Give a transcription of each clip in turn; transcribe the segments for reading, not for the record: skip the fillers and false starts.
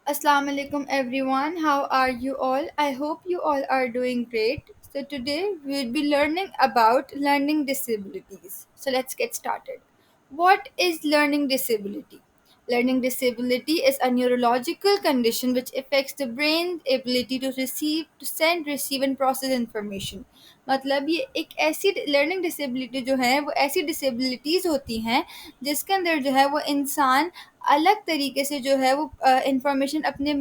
Assalamu alaikum everyone. How are you all? I hope you all are doing great. So today we'll be learning about learning disabilities. So let's get started. What is learning disability? Learning disability is a neurological condition which affects the brain's ability to receive, to send, receive and process information. मतलब ये एक ऐसी learning disability जो है वो ऐसी disabilities होती हैं जिसके अंदर जो है वो इंसान अलग तरीके से जो है वो इंफॉर्मेशन अपने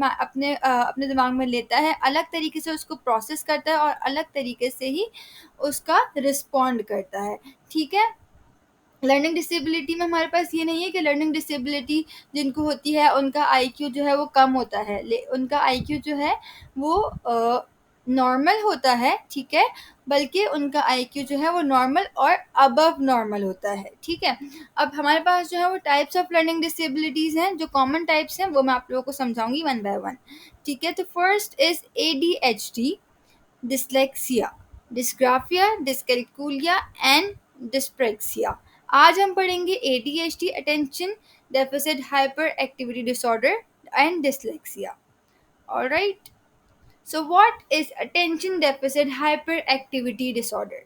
दिमाग में लेता है, अलग तरीके से उसको प्रोसेस करता है और अलग तरीके से ही उसका रिस्पॉन्ड करता है। ठीक है? लर्निंग डिसेबिलिटी में हमारे पास ये नहीं है कि लर्निंग डिसेबिलिटी जिनको होती है उनका आईक्यू जो है वो कम होता है, उनका आईक्यू जो है वो नॉर्मल होता है, ठीक है, बल्कि उनका आईक्यू जो है वो नॉर्मल और अबव नॉर्मल होता है। ठीक है, अब हमारे पास जो है वो टाइप्स ऑफ लर्निंग डिसेबिलिटीज़ हैं, जो कॉमन टाइप्स हैं वो मैं आप लोगों को समझाऊंगी वन बाय वन। ठीक है, तो first is ADHD, dyslexia, dysgraphia, dyscalculia and dyspraxia. आज हम पढ़ेंगे ADHD, attention deficit hyper activity disorder and dyslexia. Alright, so what is attention deficit hyperactivity disorder?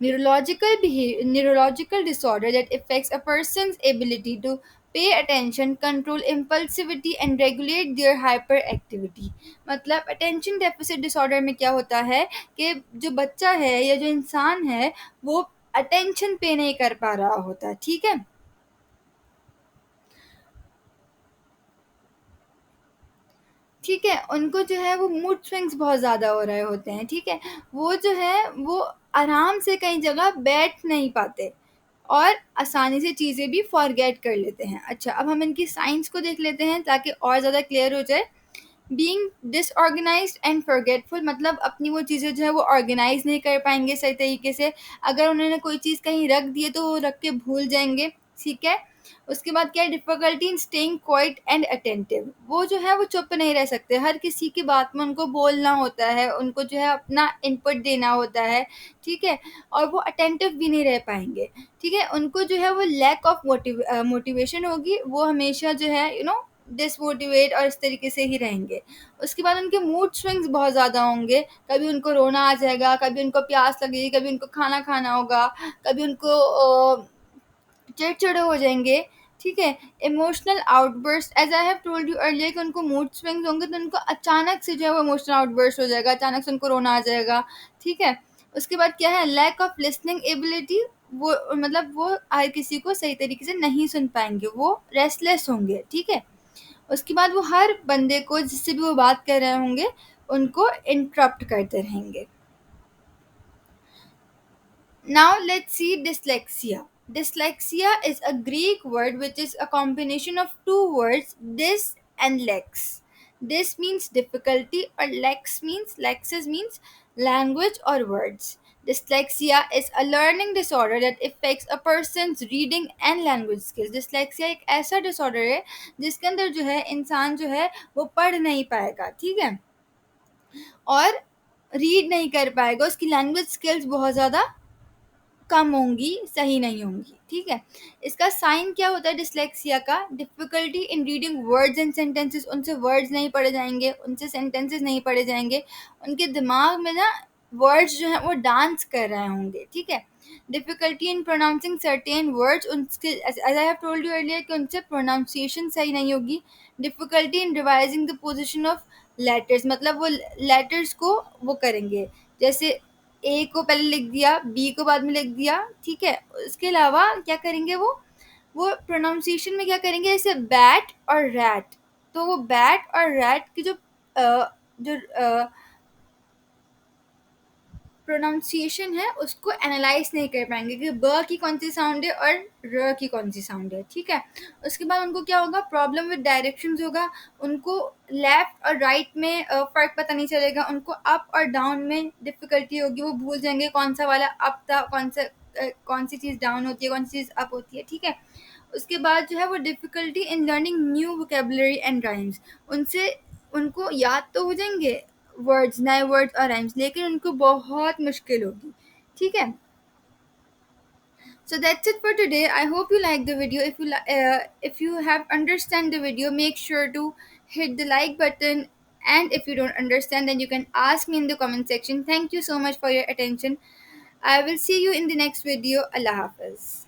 Neurological disorder that affects a person's ability to pay attention, control impulsivity and regulate their hyperactivity. मतलब attention deficit disorder में क्या होता है कि जो बच्चा है या जो इंसान है वो attention पे नहीं कर पा रहा होता। ठीक है, ठीक है, उनको जो है वो मूड स्विंग्स बहुत ज़्यादा हो रहे होते हैं, ठीक है? वो जो है वो आराम से कई जगह बैठ नहीं पाते और आसानी से चीज़ें भी फॉरगेट कर लेते हैं। अच्छा, अब हम इनकी साइंस को देख लेते हैं ताकि और ज़्यादा क्लियर हो जाए। बीइंग डिसऑर्गेनाइज्ड एंड फॉरगेटफुल, मतलब अपनी वो चीज़ें जो है वो ऑर्गेनाइज़ नहीं कर पाएँगे सही तरीके से। अगर उन्होंने कोई चीज़ कहीं रख दी है तो वो रख के भूल जाएँगे, ठीक है? उसके बाद क्या है, difficulty in staying quiet and attentive, वो जो है वो चुप नहीं रह सकते, हर किसी की बात में उनको बोलना होता है, उनको जो है अपना इनपुट देना होता है, ठीक है? और वो अटेंटिव भी नहीं रह पाएँगे, ठीक है? उनको जो है वो लैक ऑफ मोटिवेशन होगी, वो हमेशा जो है डिसमोटिवेट और इस तरीके से ही रहेंगे। उसके बाद उनके मूड स्विंग्स बहुत ज़्यादा होंगे, कभी उनको रोना आ जाएगा, कभी उनको प्यास लगेगी, कभी उनको खाना खाना होगा, कभी उनको चिड़चिड़े हो जाएँगे, ठीक है? Emotional outburst, as I have told you earlier कि उनको मूड स्विंग्स होंगे तो उनको अचानक से जो है वो इमोशनल आउटबर्स्ट हो जाएगा, अचानक से उनको रोना आ जाएगा, ठीक है? उसके बाद क्या है, लैक ऑफ लिसनिंग एबिलिटी, वो मतलब वो हर किसी को सही तरीके से नहीं सुन पाएँगे, वो रेस्टलेस होंगे, ठीक है? उसके बाद वो हर बंदे को जिससे भी वो बात कर रहे होंगे, उनको इंटरप्ट करते रहेंगे। Now let's see dyslexia. Dyslexia is a Greek word which is a combination of two words, dys and lex. Dys means difficulty or lexes means language or words. Dyslexia is a learning disorder that affects a person's reading and language skills. Dyslexia एक ऐसा disorder है जिसके अंदर जो है इंसान जो है वो पढ़ नहीं पाएगा, ठीक है, और रीड नहीं कर पाएगा, उसकी लैंग्वेज स्किल्स बहुत ज़्यादा कम होंगी, सही नहीं होंगी, ठीक है? इसका साइन क्या होता है डिस्लेक्सिया का? Difficulty in reading words and sentences, उनसे वर्ड्स नहीं पढ़े जाएँगे, उनसे सेंटेंसेस नहीं पढ़े जाएँगे, उनके दिमाग में ना वर्ड्स जो हैं वो डांस कर रहे होंगे, ठीक है? Difficulty in pronouncing certain words, उनके as I have told you earlier कि उनसे प्रोनाउंसिएशन सही नहीं होगी। Difficulty in revising the position of letters, मतलब वो लेटर्स को वो करेंगे, जैसे ए को पहले लिख दिया, बी को बाद में लिख दिया, ठीक है? उसके अलावा क्या करेंगे वो प्रोनाउंसिएशन में क्या करेंगे, जैसे बैट और रैट, तो वो बैट और रैट की जो प्रोनाउंसिएशन है उसको एनालाइज़ नहीं कर पाएँगे कि ब की कौन-सी साउंड है और र की कौन-सी साउंड है, ठीक है? उसके बाद उनको क्या होगा, प्रॉब्लम विद डायरेक्शंस होगा, उनको लेफ्ट और राइट में फ़र्क पता नहीं चलेगा, उनको अप और डाउन में डिफ़िकल्टी होगी, वो भूल जाएँगे कौन-सा वाला अप था, कौन-सी चीज़ डाउन होती है, कौन-सी चीज़ अप होती है, ठीक है? उसके बाद जो है वो difficulty in learning new vocabulary and rhymes, उनसे उनको याद तो हो जाएँगे वर्ड्स, नए वर्ड्स और राइम्स, लेकिन उनको बहुत मुश्किल होगी, ठीक है? So that's it for today. I hope you like the video. If you have understand the video, make sure to hit the like button, and if you don't understand, then you can ask me in the comment section. Thank you so much for your attention. I will see you in the next video. Allah Hafiz.